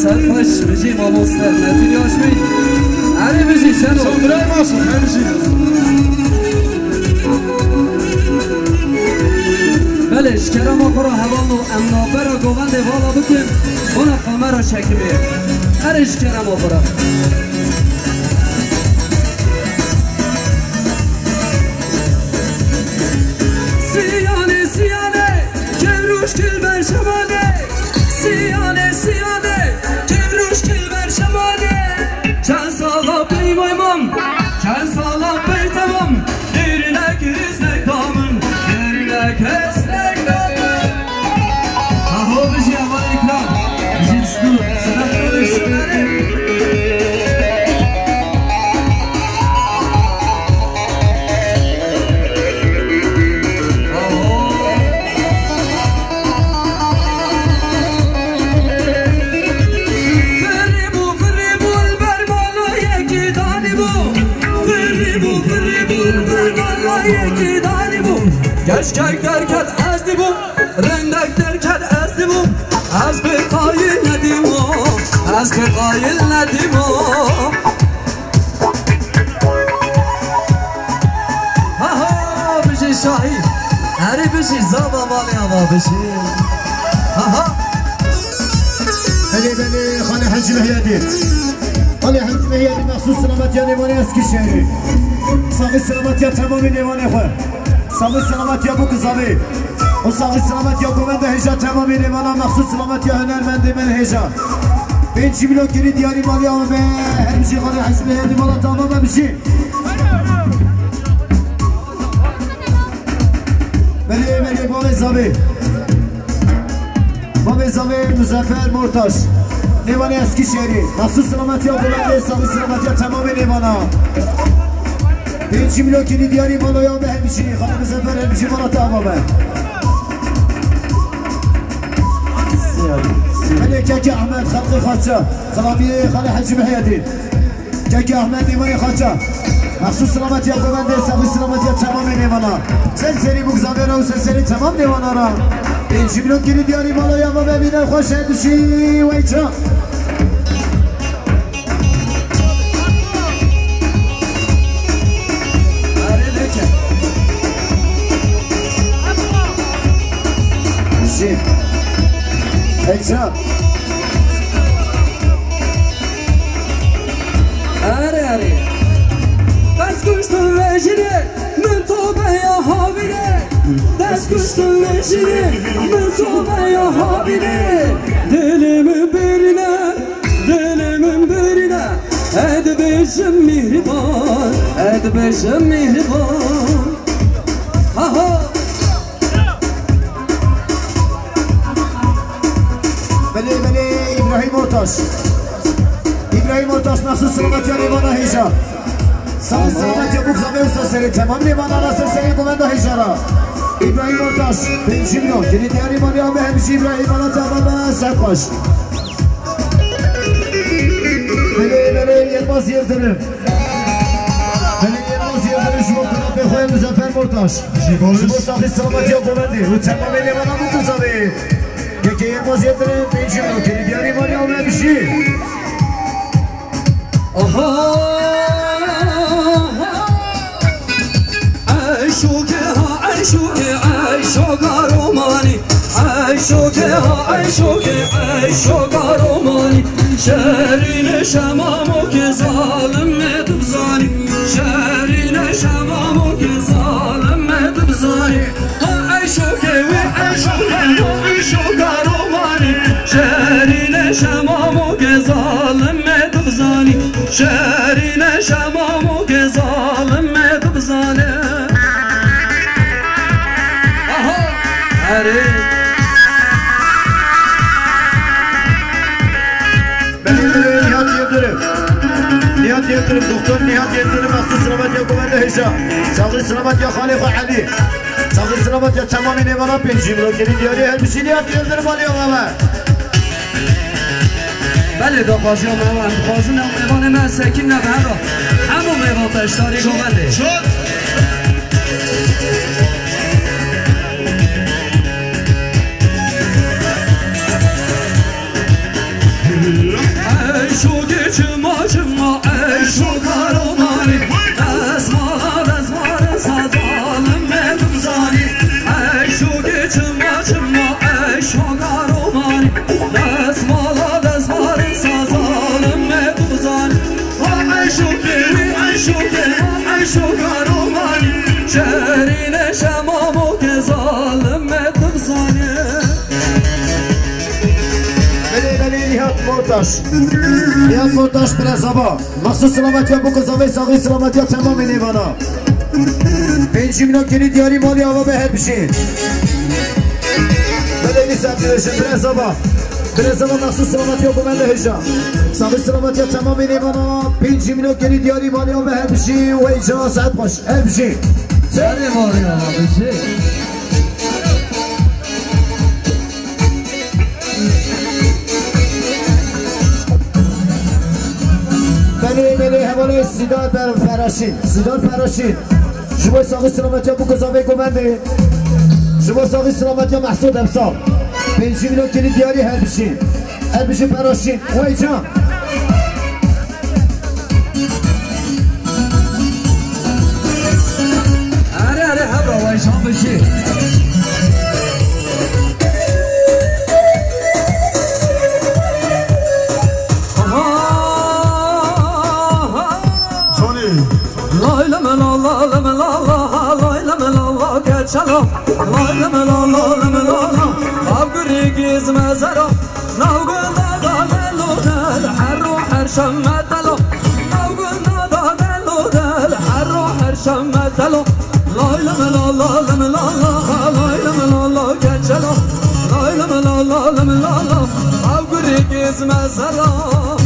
سرخوش بجی ماموستر نتونی آشمی علی بجی شنو برای ماسو بجی بلش کرم آقا هوان و امنابه را گوند والا بکن اون قامه را شکمه هرش کرم آقا سیانه سیانه کمروش کل بر شمانه سیانه سیانه کمروش کل بر شمانه چند سالا پیمایمم چند سالا پیتمم دیرine giriznek damın derine kesnek damın Aho bizi hava ikram bizi tutu sırat konuşsunları Gerçek derken ezdi bu, rendek derken ezdi bu Az bir kayıl nedim o, az bir kayıl nedim o Ha ha bir şey şahit, her bir şey zavavalı ama bir şey Ha ha Hadi beni Hali Hacı Mehyedi Hali Hacı Mehyedi mahsus selamet ya nevane Eskişehir'i Sağ selamet ya tamamı nevane koy Sağlık selamet ya bu kız abi O sağlık selamet ya bu ben de heyecan tamamıyla bana mahsus selamet ya hünermendi ben heyecan 5 milyon kiri diyari mali ama be her bir şey kadar hasbe yedim valla tamam bir şey Beni Babez abi Babez abi Muzaffer Mortaş Nevane Eskişehir'i mahsus selamet ya bu ben de sağlık selamet ya tamamıyla bana 5 milyon kili diyari bana ya be hemşi Hanım Zafer hemşi bana tamam be Hadi Kaki Ahmet Halkı Khaça Kalabiye Hali Hacı Mehyedi Kaki Ahmet İmani Khaça Mahsus selamet ya ben de sağlık selamet ya tamam ne bana Sen seni bu zavera o sen seni tamam ne bana ra 5 milyon kili diyari bana ya be bine hoş edişi veyça Heyecan Are Ders kuştun vecini Min tobe ya havine Ders kuştun vecini Min tobe ya havine Dilimin birine Edbeşim mihriban Edbeşim mihriban Ha ha Beni İbrahim Ortaş İbrahim Ortaş nasıl selamet ya Nevana heyecan Sağ selamet ya bu zafer usta seni tamam Nevana nasıl seni kumanda heyecana İbrahim Ortaş 5 milyon Yeni diğer iman ya be hemşi İbrahim bana tamam sen koş Beni Yılmaz Yıldırım Beni Yılmaz Yıldırım şu ortadan Bekoya Muzaffer Ortaş Şu sahil selamet ya kumendi Bu tamam Nevana bu zafer Keke Yılmaz Yıldırım 5 milyon Yeni diğer iman ya be hemşi Aha Ayşuke ha Ayşuke Ayşoka romani Ayşuke ha Ayşuke Ayşoka romani Şerine şemamu ki zalim edip zani Şerine şemamu ki zalim edip zani Ha Ayşuke ve Ayşuke Ayşoka romani Şerine şemamu ki zalim edip zani Şerine şemamu ki zalim edip zani Aha Hare Nihat Yıldırım, Doktor Nihat Yıldırım Aslı selamet ya kuvvetli heyecan Sağlık selamet ya Halife Ali Sağlık selamet ya tamamı nevana 5 milyon geri diyor her bir şey Nihat Yıldırım alıyor ama بله دا قاضی ها من قاضی نمیوان من سکین نبه را همون میوان تشتاری گومنده شد شوگارومانی دستمالا دستمال سازانم مدوزانی شوگارومانی شهرین شمامو که ظالم مدوزانی بله نیهات مرتاش برزابا مخصوص سلامتی ها بکزاوه ساقی سلامتی ها تمام نیوانا 5 میلیون کلی دیاری مالی آقا بهت بشین بله نیستم دیرشن برزابا مخصوص سلامتی ها بمنده هجا ساقی سلامتی ها تمام نیوانا 5 میلیون کلی دیاری مالی آقا بهت بشین و ایجا ساعت باش هت بشین چه مالی آقا بشین بله حواله سیداد فراشین شما ساقی سلامتی ها بکزاوه گمنده شما ساقی سلامتی ها محسود امسال 5 میلیون کلی دیاری هر بشین فراشین وای جان اره هبرا وای شام بشین چلو لا لا لا لا لا لا ابغي جيز مزرو نوغنا دالو دال حرو حرشم مدلو نوغنا دالو دال حرو حرشم مدلو لا لا لا لا لا لا لا لا لا چلو لا لا لا لا لا ابغي جيز مزرو